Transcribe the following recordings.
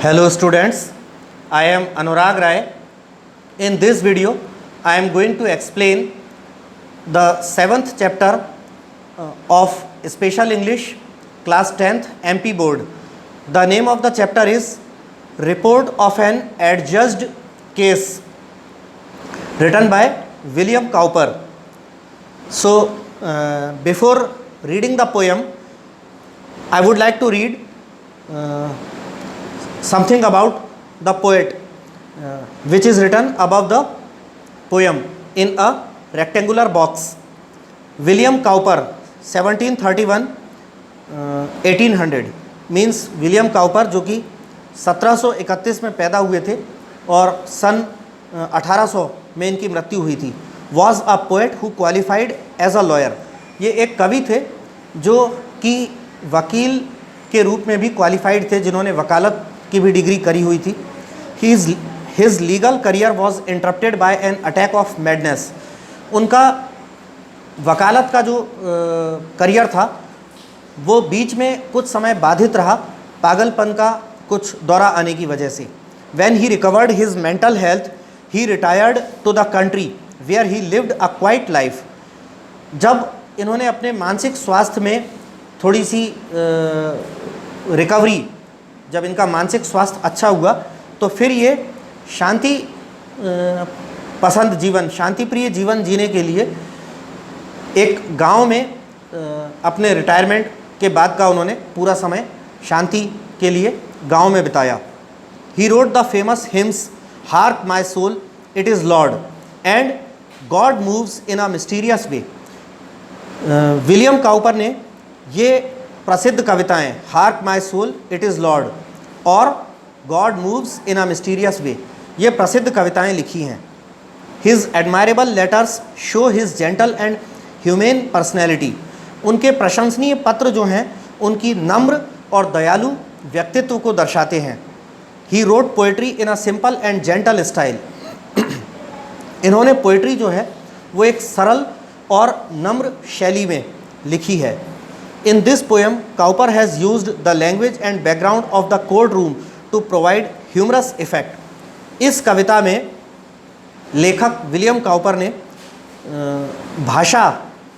Hello students, I am Anurag Rai. In this video, I am going to explain the 7th chapter of Special English Class 10th MP Board. The name of the chapter is Report of an Adjudged Case, written by William Cowper. So, before reading the poem, I would like to read something about the poet which is written above the poem in a rectangular box. William Cowper 1731 1800 means William Cowper जो कि 1731 में पैदा हुए थे और सन 1800 में इनकी मृत्यु हुई थी. Was a poet who qualified as a lawyer. ये एक कवि थे जो कि वकील के रूप में भी क्वालिफाइड थे, जिन्होंने वकालत की भी डिग्री करी हुई थी. His legal career was interrupted by an attack of madness. उनका वकालत का जो करियर था वो बीच में कुछ समय बाधित रहा पागलपन का कुछ दौरा आने की वजह से. When he recovered his mental health he retired to the country where he lived a quiet life. जब इन्होंने अपने मानसिक स्वास्थ्य में थोड़ी सी रिकवरी, जब इनका मानसिक स्वास्थ्य अच्छा हुआ तो फिर ये शांति पसंद जीवन, शांतिप्रिय जीवन जीने के लिए एक गांव में अपने रिटायरमेंट के बाद का उन्होंने पूरा समय शांति के लिए गांव में बिताया. He wrote the famous hymns hark my soul it is lord and God moves in a mysterious way. William Cowper ने ये प्रसिद्ध कविताएं hark my soul it is lord और God moves in a mysterious way, ये प्रसिद्ध कविताएं लिखी हैं. His admirable letters show his gentle and humane personality. उनके प्रशंसनीय पत्र जो हैं उनकी नम्र और दयालु व्यक्तित्व को दर्शाते हैं. He wrote poetry in a simple and gentle style. इन्होंने पोएट्री जो है वो एक सरल और नम्र शैली में लिखी है. In this poem, Cowper has used the language and background of the courtroom to provide humorous effect. इस कविता में लेखक विलियम काउपर ने भाषा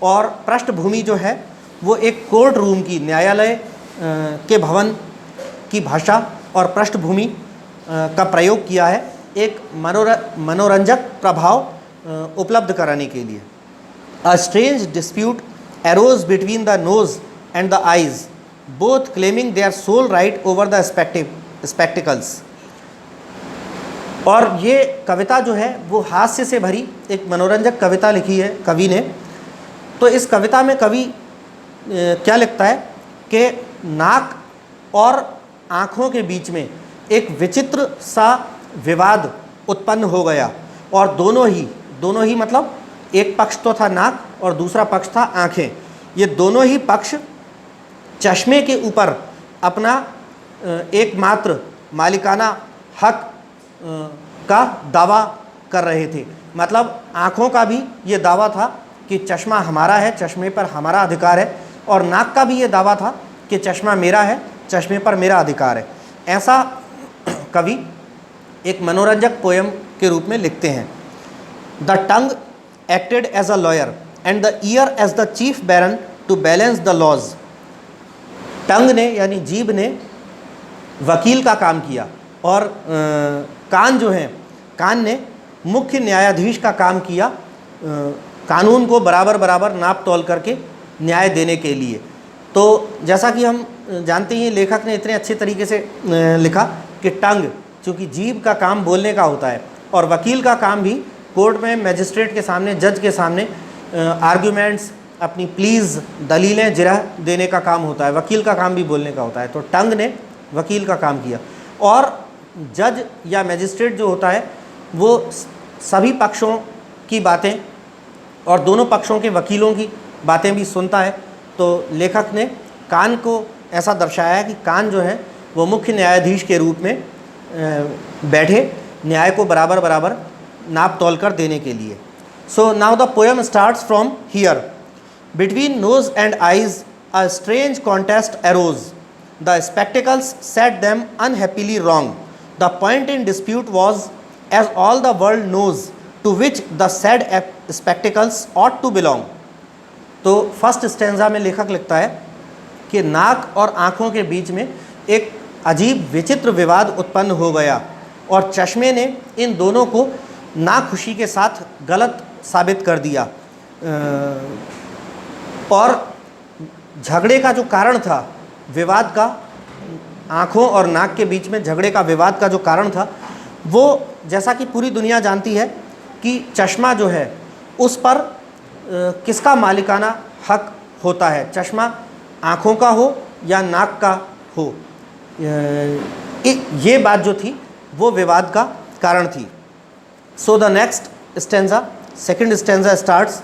और पृष्ठभूमि जो है वो एक कोर्ट रूम की, न्यायालय के भवन की भाषा और पृष्ठभूमि का प्रयोग किया है एक मनोरंजक प्रभाव उपलब्ध कराने के लिए. A strange dispute arose between the nose and the eyes, both claiming their sole right over the spectacles. और ये कविता जो है वो हास्य से भरी एक मनोरंजक कविता लिखी है कवि ने. तो इस कविता में कवि क्या लिखता है कि नाक और आँखों के बीच में एक विचित्र सा विवाद उत्पन्न हो गया और दोनों ही मतलब एक पक्ष तो था नाक और दूसरा पक्ष था आँखें. ये दोनों ही पक्ष चश्मे के ऊपर अपना एकमात्र मालिकाना हक का दावा कर रहे थे. मतलब आँखों का भी ये दावा था कि चश्मा हमारा है, चश्मे पर हमारा अधिकार है, और नाक का भी ये दावा था कि चश्मा मेरा है, चश्मे पर मेरा अधिकार है. ऐसा कवि एक मनोरंजक पोएम के रूप में लिखते हैं. The tongue acted as a lawyer and the ear as the chief baron to balance the laws. Tongue ने यानी जीभ ने वकील का काम किया और कान जो हैं, कान ने मुख्य न्यायाधीश का काम किया कानून को बराबर बराबर नाप तोल करके न्याय देने के लिए. तो जैसा कि हम जानते हैं लेखक ने इतने अच्छे तरीके से लिखा कि टंग, चूँकि जीभ का काम बोलने का होता है और वकील का काम भी कोर्ट में मजिस्ट्रेट के सामने, जज के सामने आर्ग्यूमेंट्स, अपनी प्लीज़, दलीलें, जिरह देने का काम होता है. वकील का काम भी बोलने का होता है. तो टंग ने वकील का काम किया और जज या मजिस्ट्रेट जो होता है वो सभी पक्षों की बातें और दोनों पक्षों के वकीलों की बातें भी सुनता है. तो लेखक ने कान को ऐसा दर्शाया है कि कान जो है वो मुख्य न्यायाधीश के रूप में बैठे न्याय को बराबर बराबर नाप तोल कर देने के लिए. So now the poem starts from here. Between nose and eyes, a strange contest arose. The spectacles set them unhappily wrong, the point in dispute was as all the world knows to which the said spectacles ought to belong. तो first stanza में लेखक लिखता है कि नाक और आँखों के बीच में एक अजीब विचित्र विवाद उत्पन्न हो गया और चश्मे ने इन दोनों को नाखुशी के साथ गलत साबित कर दिया। और झगड़े का जो कारण था, विवाद का, आँखों और नाक के बीच में झगड़े का विवाद का जो कारण था, वो जैसा कि पूरी दुनिया जानती है कि चश्मा जो है उस पर किसका मालिकाना हक होता है, चश्मा आँखों का हो या नाक का हो। ये बात जो थी वो विवाद का कारण थी। So the next stanza, second stanza starts,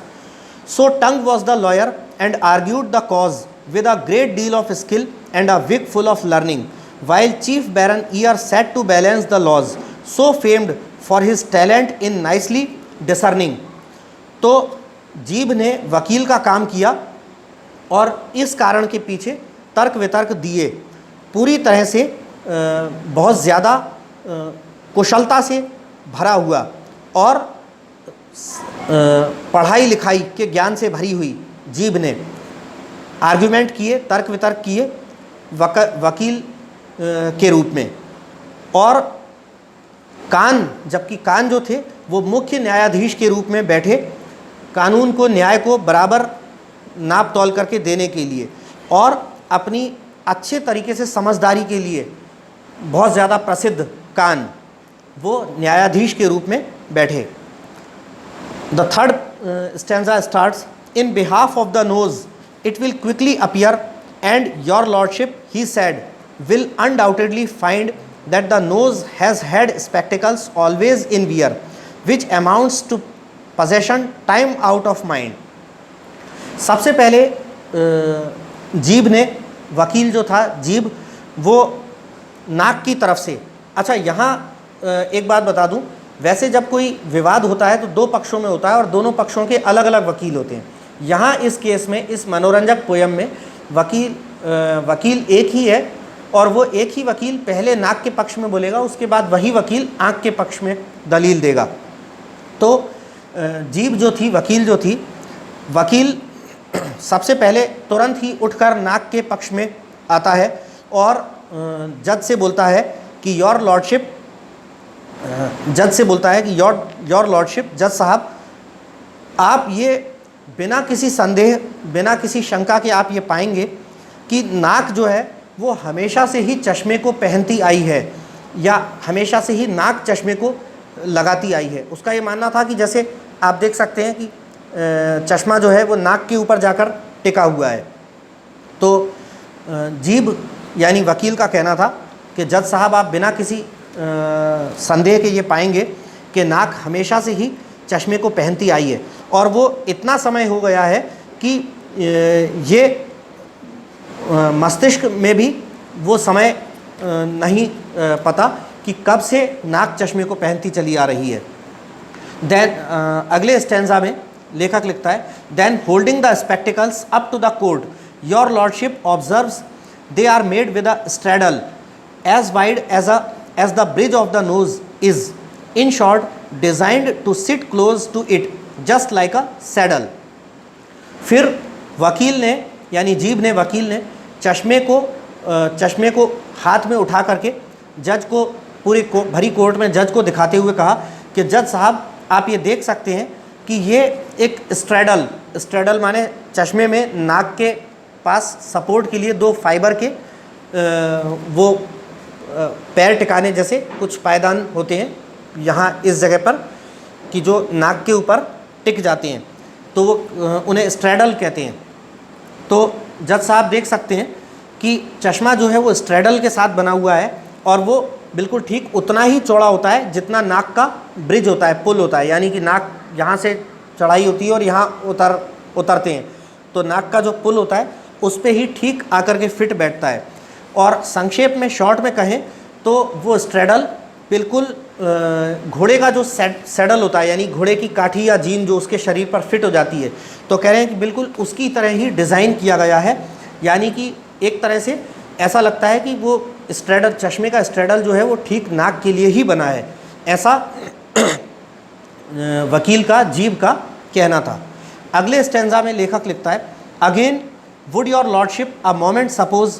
so Tongue was the lawyer and argued the cause with a great deal of skill and a wig full of learning, while Chief Baron Ear set to balance the laws, so famed for his talent in nicely discerning। तो जीभ ने वकील का काम किया और इस कारण के पीछे तर्क वितर्क दिए, पूरी तरह से बहुत ज़्यादा कुशलता से भरा हुआ और पढ़ाई लिखाई के ज्ञान से भरी हुई जीभ ने आर्ग्यूमेंट किए, तर्क वितर्क किए वकील के रूप में। और कान, जबकि कान जो थे वो मुख्य न्यायाधीश के रूप में बैठे, कानून को, न्याय को बराबर नाप तौल करके देने के लिए और अपनी अच्छे तरीके से समझदारी के लिए बहुत ज़्यादा प्रसिद्ध कान, वो न्यायाधीश के रूप में बैठे। The third stanza starts, in behalf of the knows it will quickly appear and your lordship he said will undoubtedly find that the nose has had spectacles always in wear, which amounts to possession time out of mind। सबसे पहले जीभ ने, वकील जो था जीभ, वो नाक की तरफ से, अच्छा यहाँ एक बात बता दूँ, वैसे जब कोई विवाद होता है तो दो पक्षों में होता है और दोनों पक्षों के अलग अलग वकील होते हैं। यहाँ इस केस में, इस मनोरंजक पोयम में वकील एक ही है और वो एक ही वकील पहले नाक के पक्ष में बोलेगा, उसके बाद वही वकील आँख के पक्ष में दलील देगा। तो जीभ जो थी, वकील जो थी, वकील सबसे पहले तुरंत ही उठकर नाक के पक्ष में आता है और जज से बोलता है कि योर लॉर्डशिप, जज से बोलता है कि योर लॉर्डशिप, जज साहब, आप ये बिना किसी संदेह, बिना किसी शंका के आप ये पाएंगे कि नाक जो है वो हमेशा से ही चश्मे को पहनती आई है या हमेशा से ही नाक चश्मे को लगाती आई है। उसका ये मानना था कि जैसे आप देख सकते हैं कि चश्मा जो है वो नाक के ऊपर जाकर टिका हुआ है। तो जीभ यानी वकील का कहना था कि जज साहब, आप बिना किसी संदेह के ये पाएंगे कि नाक हमेशा से ही चश्मे को पहनती आई है और वो इतना समय हो गया है कि ये मस्तिष्क में भी वो समय नहीं पता कि कब से नाक चश्मे को पहनती चली आ रही है। देन अगले स्टेंजा में लेखक लिखता है, then holding the spectacles up to the court your lordship observes they are made with a straddle as wide as the bridge of the nose is, in short designed to sit close to it just like a saddle. फिर वकील ने, यानी जीभ ने, वकील ने चश्मे को हाथ में उठा करके जज को, पूरी भरी कोर्ट में जज को दिखाते हुए कहा कि जज साहब, आप ये देख सकते हैं कि ये एक स्ट्रैडल माने चश्मे में नाक के पास सपोर्ट के लिए दो फाइबर के वो पैर टिकाने जैसे कुछ पायदान होते हैं यहाँ इस जगह पर कि जो नाक के ऊपर टिक जाते हैं, तो वो उन्हें स्ट्रैडल कहते हैं। तो जज साहब देख सकते हैं कि चश्मा जो है वो स्ट्रैडल के साथ बना हुआ है और वो बिल्कुल ठीक उतना ही चौड़ा होता है जितना नाक का ब्रिज होता है, पुल होता है, यानी कि नाक यहाँ से चढ़ाई होती है और यहाँ उतरते हैं, तो नाक का जो पुल होता है उस पर ही ठीक आकर के फिट बैठता है। और संक्षेप में, शॉर्ट में कहें तो वो स्ट्रैडल बिल्कुल घोड़े का जो सैडल होता है, यानी घोड़े की काठी या जीन जो उसके शरीर पर फिट हो जाती है, तो कह रहे हैं कि बिल्कुल उसकी तरह ही डिज़ाइन किया गया है, यानी कि एक तरह से ऐसा लगता है कि वो स्ट्रेडल, चश्मे का स्ट्रेडल जो है वो ठीक नाक के लिए ही बना है, ऐसा वकील का, जीभ का कहना था। अगले स्टेंजा में लेखक लिखता है, again would your lordship a moment suppose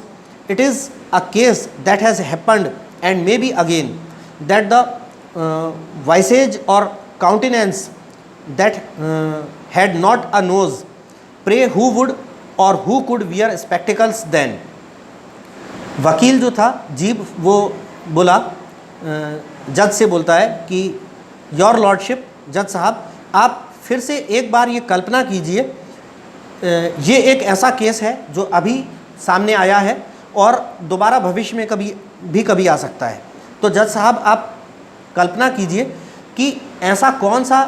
it is a case that has happened and may be again that the visage or countenance that had not a nose, pray who would or who could wear spectacles then। वकील जो था, जीभ, वो बोला, जज से बोलता है कि योर लॉर्डशिप, जज साहब, आप फिर से एक बार ये कल्पना कीजिए, ये एक ऐसा केस है जो अभी सामने आया है और दोबारा भविष्य में कभी आ सकता है। तो जज साहब, आप कल्पना कीजिए कि ऐसा कौन सा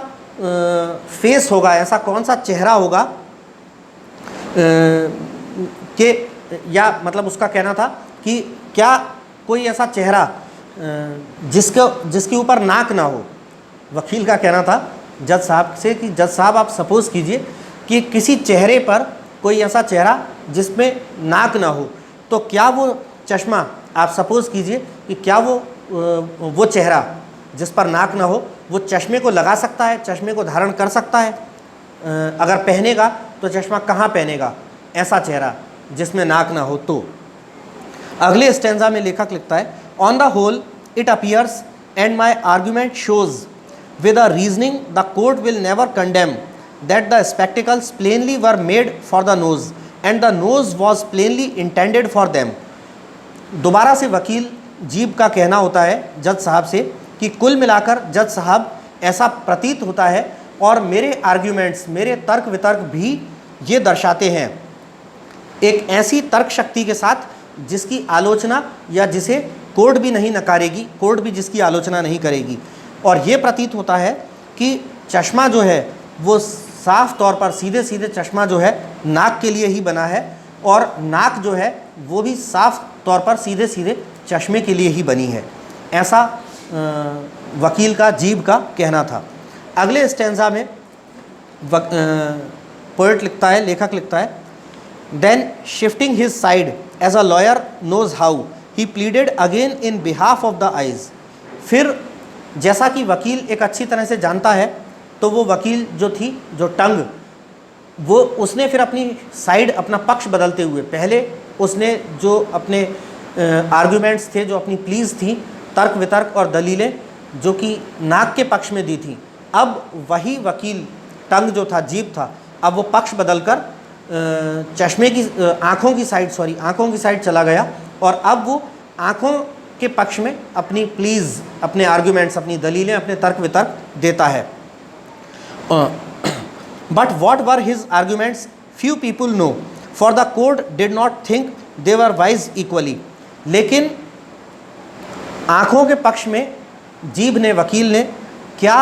फेस होगा, ऐसा कौन सा चेहरा होगा कि, या मतलब उसका कहना था कि क्या कोई ऐसा चेहरा जिसके ऊपर नाक ना हो। वकील का कहना था जज साहब से कि जज साहब, आप सपोज़ कीजिए कि किसी चेहरे पर कोई ऐसा चेहरा जिसमें नाक ना हो, तो क्या वो चश्मा, आप सपोज़ कीजिए कि क्या वो चेहरा जिस पर नाक ना हो, वो चश्मे को लगा सकता है, चश्मे को धारण कर सकता है। अगर पहनेगा तो चश्मा कहाँ पहनेगा, ऐसा चेहरा जिसमें नाक ना हो। तो अगले स्टेंजा में लेखक लिखता है, on the whole it appears and my argument shows with a reasoning the court will never condemn that the spectacles plainly were made for the nose and the nose was plainly intended for them. दोबारा से वकील जीभ का कहना होता है जज साहब से कि कुल मिलाकर जज साहब, ऐसा प्रतीत होता है और मेरे आर्ग्यूमेंट्स, मेरे तर्क वितर्क भी ये दर्शाते हैं एक ऐसी तर्क शक्ति के साथ जिसकी आलोचना, या जिसे कोर्ट भी नहीं नकारेगी, कोर्ट भी जिसकी आलोचना नहीं करेगी। और ये प्रतीत होता है कि चश्मा जो है वो साफ तौर पर, सीधे सीधे चश्मा जो है नाक के लिए ही बना है, और नाक जो है वो भी साफ तौर पर सीधे सीधे चश्मे के लिए ही बनी है, ऐसा वकील का, जीभ का कहना था। अगले स्टेंजा में पोएट लिखता है, लेखक लिखता है, then shifting his side as a lawyer knows how he pleaded again in behalf of the eyes. फिर जैसा कि वकील एक अच्छी तरह से जानता है, तो वो वकील जो थी, जो टंग, वो उसने फिर अपनी साइड, अपना पक्ष बदलते हुए, पहले उसने जो अपने आर्ग्यूमेंट्स थे, जो अपनी प्लीज़ थी, तर्क वितर्क और दलीलें जो कि नाक के पक्ष में दी थी, अब वही वकील टंग जो था, जीभ था, अब वो पक्ष बदलकर चश्मे की, आँखों की साइड चला गया, और अब वो आँखों के पक्ष में अपनी प्लीज़, अपने आर्ग्यूमेंट्स, अपनी दलीलें, अपने तर्क वितर्क देता है। But what were his arguments few people know, for the court did not think they were wise equally. लेकिन आँखों के पक्ष में जीभ ने, वकील ने क्या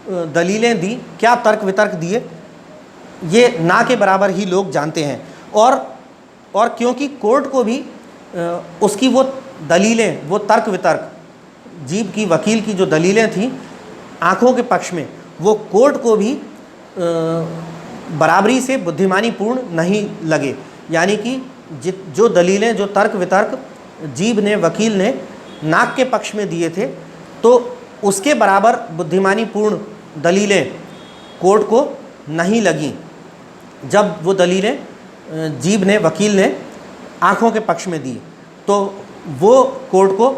दलीलें दी, क्या तर्क वितर्क दिए, ये ना के बराबर ही लोग जानते हैं। और क्योंकि कोर्ट को भी उसकी वो दलीलें, वो तर्क वितर्क, जीभ की, वकील की जो दलीलें थीं आँखों के पक्ष में, वो कोर्ट को भी बराबरी से बुद्धिमानीपूर्ण नहीं लगे। यानी कि जो दलीलें, जो तर्क वितर्क जीभ ने, वकील ने नाक के पक्ष में दिए थे, तो उसके बराबर बुद्धिमानीपूर्ण दलीलें कोर्ट को नहीं लगीं जब वो दलीलें जीभ ने, वकील ने आँखों के पक्ष में दी। तो वो कोर्ट को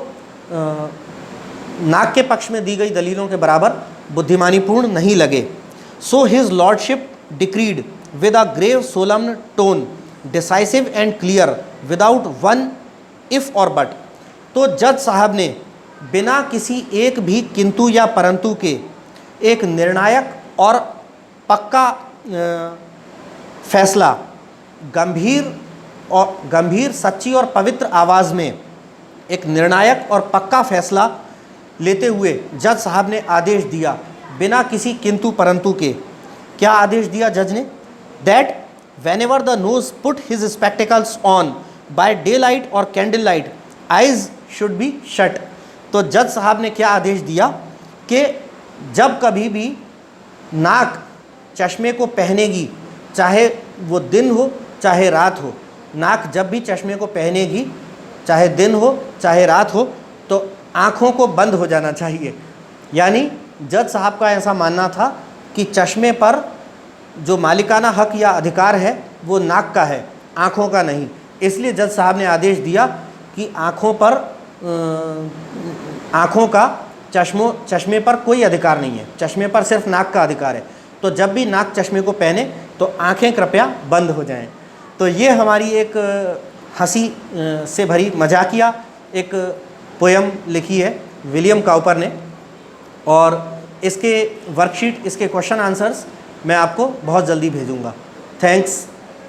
नाक के पक्ष में दी गई दलीलों के बराबर बुद्धिमानीपूर्ण नहीं लगे। So his lordship decreed with a grave solemn tone, decisive and clear without one if or but. तो जज साहब ने बिना किसी एक भी किंतु या परंतु के एक निर्णायक और पक्का फैसला गंभीर, सच्ची और पवित्र आवाज़ में एक निर्णायक और पक्का फैसला लेते हुए जज साहब ने आदेश दिया, बिना किसी किंतु परंतु के। क्या आदेश दिया जज ने? That whenever the nose put his spectacles on by daylight or candle light, eyes should be shut। तो जज साहब ने क्या आदेश दिया कि जब कभी भी नाक चश्मे को पहनेगी, चाहे वो दिन हो चाहे रात हो, नाक जब भी चश्मे को पहनेगी चाहे दिन हो चाहे रात हो, तो आँखों को बंद हो जाना चाहिए। यानी जज साहब का ऐसा मानना था कि चश्मे पर जो मालिकाना हक या अधिकार है वो नाक का है, आँखों का नहीं। इसलिए जज साहब ने आदेश दिया कि आँखों का चश्मे पर कोई अधिकार नहीं है, चश्मे पर सिर्फ नाक का अधिकार है। तो जब भी नाक चश्मे को पहने तो आँखें कृपया बंद हो जाएं। तो ये हमारी एक हंसी से भरी मजाकिया एक पोयम लिखी है विलियम काउपर ने, और इसके वर्कशीट, इसके क्वेश्चन आंसर्स मैं आपको बहुत जल्दी भेजूंगा। थैंक्स।